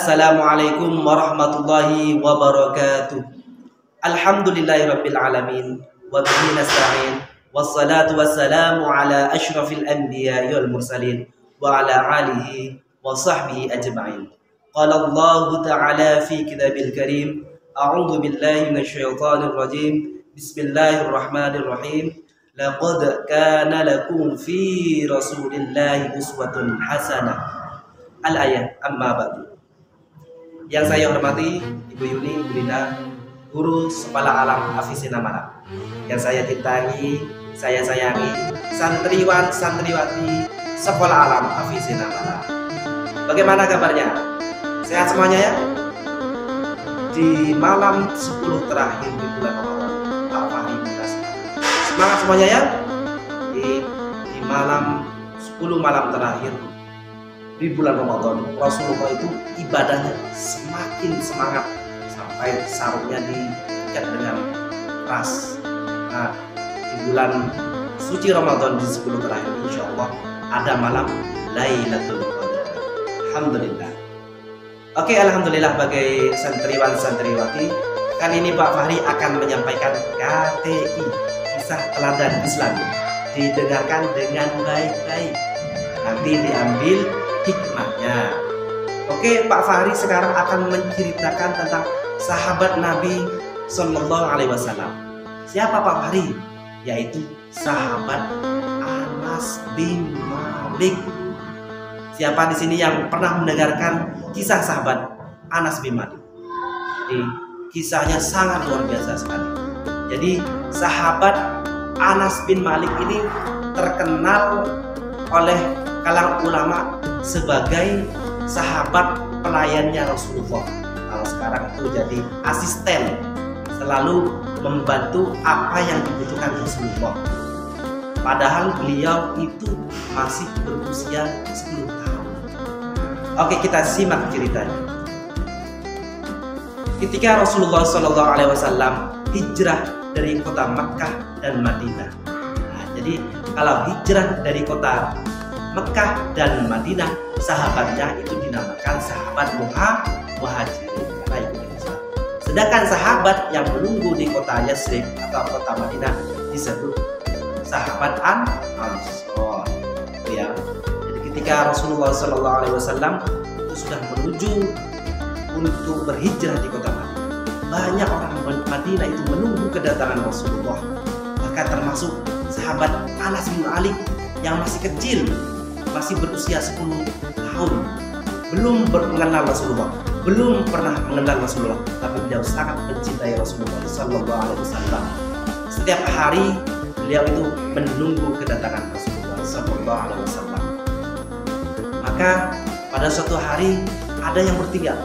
Assalamualaikum warahmatullahi wabarakatuh. Alhamdulillahirabbil alamin wa bihi nasta'in wassalatu wassalamu ala asyrafil anbiya'i wal mursalin wa ala alihi wa sahbihi ajma'in. Qala Allah ta'ala fi kitabil karim, a'udzu billahi minasyaitonir rajim. Bismillahirrahmanirrahim. Laqad kana lakum fi rasulillahi uswatun hasanah. Al-ayat, amma ba'du. Yang saya hormati Ibu Yuni, Bu Linda, guru Sekolah Alam Hafizina Malang. Yang saya cintai, saya sayangi, santriwan santriwati Sekolah Alam Hafizina Malang. Bagaimana kabarnya? Sehat semuanya ya? Di malam 10 terakhir di bulan Ramadan, Pak Fahri Bukas. Semangat semuanya ya? Di malam 10 malam terakhir di bulan Ramadan, Rasulullah itu ibadahnya semakin semangat sampai sarungnya diikat dengan keras. Nah, di bulan suci Ramadan di 10 terakhir, insya Allah ada malam Lailatul Qadar. Alhamdulillah. Oke, alhamdulillah bagi santriwan santriwati. Kali ini Pak Fahri akan menyampaikan KTI, kisah teladan Islam. Didengarkan dengan baik-baik. Nanti diambil hikmahnya. Oke, Pak Fahri sekarang akan menceritakan tentang sahabat Nabi Sallallahu Alaihi Wasallam. Siapa Pak Fahri? Yaitu sahabat Anas bin Malik. Siapa di sini yang pernah mendengarkan kisah sahabat Anas bin Malik? Kisahnya sangat luar biasa sekali. Jadi sahabat Anas bin Malik ini terkenal oleh kalangan ulama sebagai sahabat pelayannya Rasulullah. Kalau sekarang itu jadi asisten, selalu membantu apa yang dibutuhkan Rasulullah. Padahal beliau itu masih berusia 10 tahun. Oke, kita simak ceritanya. Ketika Rasulullah SAW hijrah dari kota Makkah dan Madinah. Nah, jadi kalau hijrah dari kota Mekah dan Madinah, sahabatnya itu dinamakan sahabat muhajirin karena ikut Islam. Sedangkan sahabat yang menunggu di kota Yasrib atau kota Madinah disebut sahabat Ansor. Ya. Jadi ketika Rasulullah SAW itu sudah menuju untuk berhijrah di kota Madinah, banyak orang Madinah itu menunggu kedatangan Rasulullah. Bahkan termasuk sahabat Anas bin Malik yang masih kecil, masih berusia 10 tahun, belum mengenal Rasulullah, belum pernah mengenal Rasulullah, tapi beliau sangat mencintai Rasulullah Sallallahu Alaihi Wasallam. Setiap hari beliau itu menunggu kedatangan Rasulullah Sallallahu Alaihi Wasallam. Maka pada suatu hari ada yang bertiga,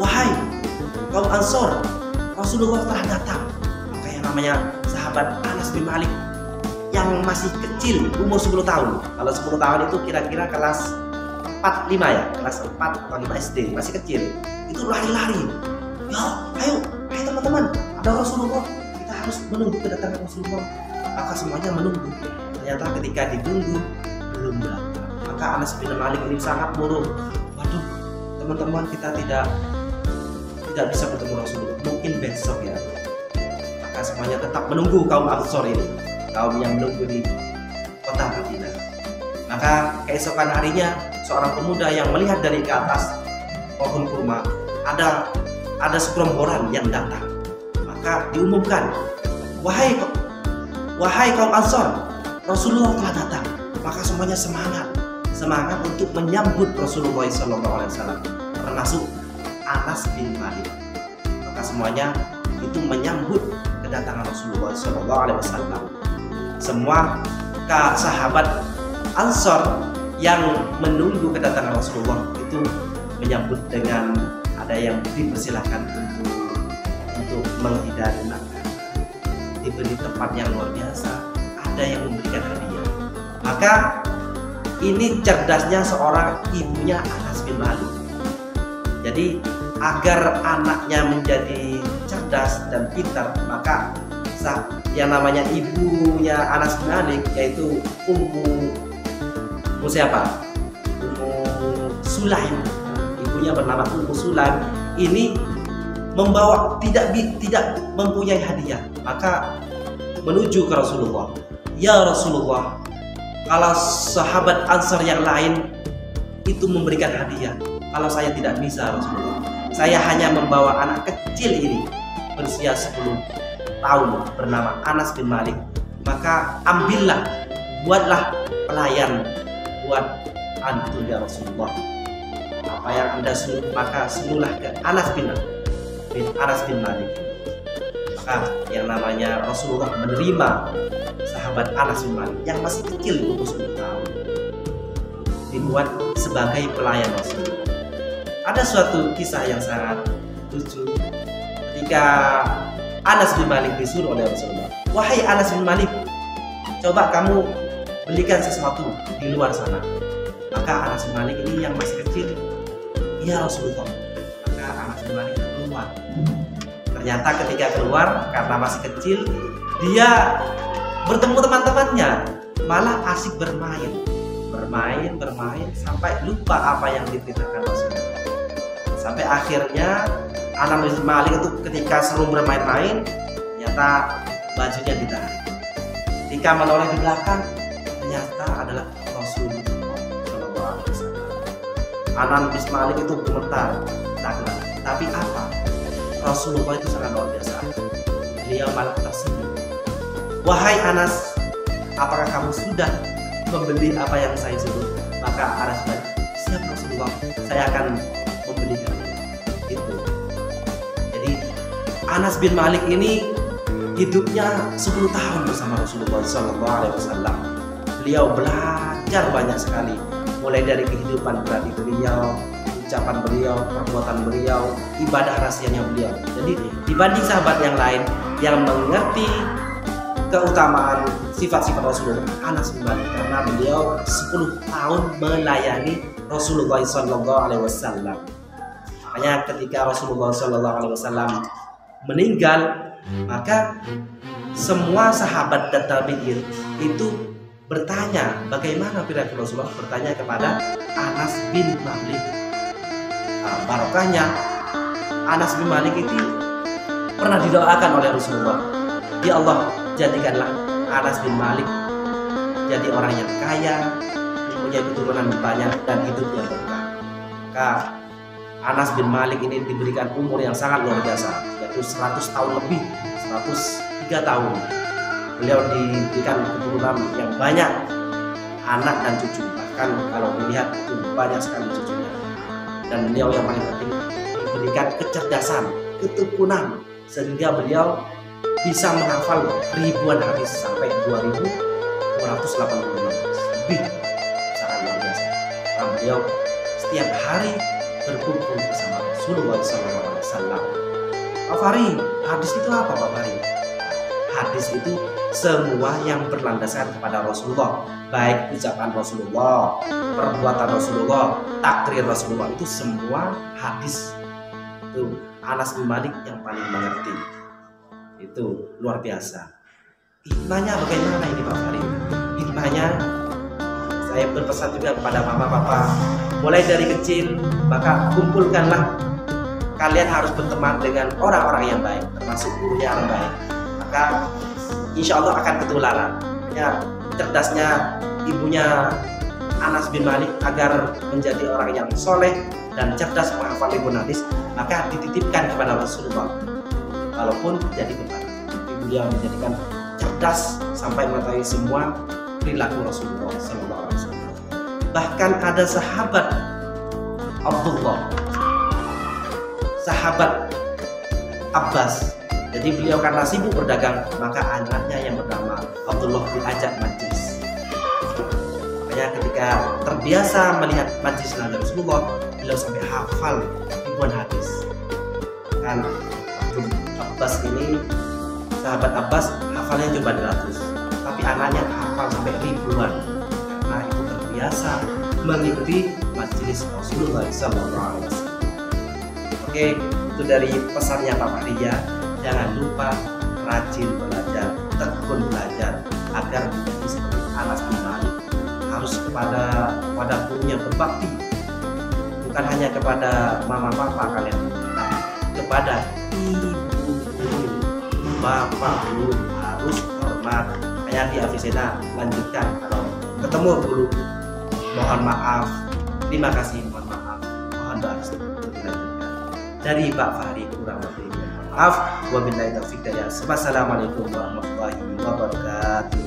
wahai kaum Ansor, Rasulullah telah datang. Maka yang namanya sahabat Anas bin Malik yang masih kecil, umur 10 tahun. Kalau 10 tahun itu kira-kira kelas 4-5 ya, kelas 4 atau 5 SD, masih kecil. Itu lari-lari. Ya, ayo teman-teman, ada Rasulullah. Kita harus menunggu kedatangan Rasulullah. Maka semuanya menunggu. Ternyata ketika ditunggu belum datang. Maka Anas bin Malik ini sangat murung. Waduh, teman-teman, kita tidak bisa bertemu Rasulullah. Mungkin besok ya. Maka semuanya tetap menunggu kaum Ansor ini, kaum yang menunggu di kota Madinah. Maka keesokan harinya seorang pemuda yang melihat dari ke atas pohon kurma ada segerombolan yang datang. Maka diumumkan, wahai kaum Ansor, Rasulullah telah datang. Maka semuanya semangat untuk menyambut Rasulullah SAW, termasuk Anas bin Malik. Maka semuanya itu menyambut kedatangan Rasulullah SAW. Semua sahabat Ansor yang menunggu kedatangan Rasulullah itu menyambut dengan ada yang dipersilahkan untuk menghidari makan, diberi tempat yang luar biasa, ada yang memberikan hadiah. Maka ini cerdasnya seorang ibunya Anas bin Malik. Jadi agar anaknya menjadi cerdas dan pintar, maka yang namanya ibunya Anas bin Malik yaitu Ummu siapa? Ummu Sulaim, ibunya ibunya bernama Ummu Sulaim ini membawa tidak mempunyai hadiah, maka menuju ke Rasulullah. Ya Rasulullah, kalau sahabat Ansar yang lain itu memberikan hadiah, kalau saya tidak bisa Rasulullah, saya hanya membawa anak kecil ini berusia 10 tahun bernama Anas bin Malik, maka ambillah, buatlah pelayan buat antum ya Rasulullah. Apa yang Anda suruh maka suruhlah ke Anas bin Malik. Maka yang namanya Rasulullah menerima sahabat Anas bin Malik yang masih kecil 10 tahun dibuat sebagai pelayan Rasulullah. Ada suatu kisah yang sangat lucu ketika Anas bin Malik disuruh oleh Rasulullah, wahai Anas bin Malik, coba kamu belikan sesuatu di luar sana. Maka Anas bin Malik ini yang masih kecil, ya Rasulullah. Maka Anas bin Malik keluar. Ternyata ketika keluar karena masih kecil, dia bertemu teman-temannya, malah asik bermain sampai lupa apa yang diperintahkan Rasulullah. Sampai akhirnya Anas bin Malik itu ketika seru bermain-main, ternyata bajunya ditarik. Ketika menoleh di belakang, ternyata adalah Rasulullah. Anas bin Malik itu gemetar, takut. Tapi apa? Rasulullah itu sangat luar biasa. Beliau malah tersenyum. Wahai Anas, apakah kamu sudah membeli apa yang saya suruh? Maka Anas bilang, siap Rasulullah, saya akan membelikan itu. Jadi Anas bin Malik ini hidupnya 10 tahun bersama Rasulullah SAW. Beliau belajar banyak sekali, mulai dari kehidupan pribadi beliau, ucapan beliau, perbuatan beliau, ibadah rahasianya beliau. Jadi dibanding sahabat yang lain yang mengerti keutamaan sifat-sifat Rasulullah, Anas bin Malik karena beliau 10 tahun melayani Rasulullah SAW. Makanya ketika Rasulullah SAW meninggal, maka semua sahabat dan tabi'in itu bertanya bagaimana perilaku Rasulullah, bertanya kepada Anas bin Malik. Barokahnya Anas bin Malik itu pernah didoakan oleh Rasulullah, ya Allah, jadikanlah Anas bin Malik jadi orang yang kaya, mempunyai keturunan banyak dan hidupnya berkah. Maka Anas bin Malik ini diberikan umur yang sangat luar biasa, yaitu 100 tahun lebih, 103 tahun. Beliau diberikan keturunan yang banyak, anak dan cucu. Bahkan kalau dilihat itu banyak sekali cucunya. Dan beliau yang paling penting diberikan kecerdasan, ketekunan, sehingga beliau bisa menghafal ribuan hadis sampai 2.285 lebih, sangat luar biasa. Karena beliau setiap hari berkumpul bersama Rasulullah SAW. Pak Fahri, hadis itu apa Pak Fahri? Hadis itu semua yang berlandaskan kepada Rasulullah, baik ucapan Rasulullah, perbuatan Rasulullah, takrir Rasulullah, itu semua hadis. Itu Anas bin Malik yang paling mengerti. Itu luar biasa. Hikmahnya bagaimana ini Pak Fahri? Hikmahnya saya berpesan juga kepada bapak-bapak, mulai dari kecil maka kumpulkanlah, kalian harus berteman dengan orang-orang yang baik, termasuk guru yang baik. Maka insya Allah akan ketularan. Ya, cerdasnya ibunya Anas bin Malik agar menjadi orang yang soleh dan cerdas menghafal ribuan hadis, maka dititipkan kepada Rasulullah. Walaupun jadi kembar, beliau menjadikan cerdas sampai mengetahui semua perilaku Rasulullah SAW. Bahkan ada sahabat Abdullah, sahabat Abbas. Jadi beliau karena sibuk berdagang, maka anaknya yang bernama Abdullah diajak majlis. Makanya ketika terbiasa melihat majlis Nabi Rasulullah, beliau sampai hafal ribuan hadis. Kan Abbas ini, sahabat Abbas hafalnya cuma 200, tapi anaknya hafal sampai ribuan karena itu terbiasa mengikuti majlis Rasulullah SAW. Oke, itu dari pesannya Pak Fahri. Jangan lupa rajin belajar, tekun belajar agar menjadi seperti Anas bin Malik. Harus kepada gurunya berbakti, bukan hanya kepada mama papa kalian, tapi kepada ibu guru, bapak guru harus hormat. Kayak di Avicenna, lanjutkan kalau ketemu guru mohon maaf, terima kasih, mohon maaf, mohon doa dilanjutkan. Dari Pak Fahri kurang lebih maaf. Wabillahi taufiq hidayah. Wassalamualaikum warahmatullahi wabarakatuh.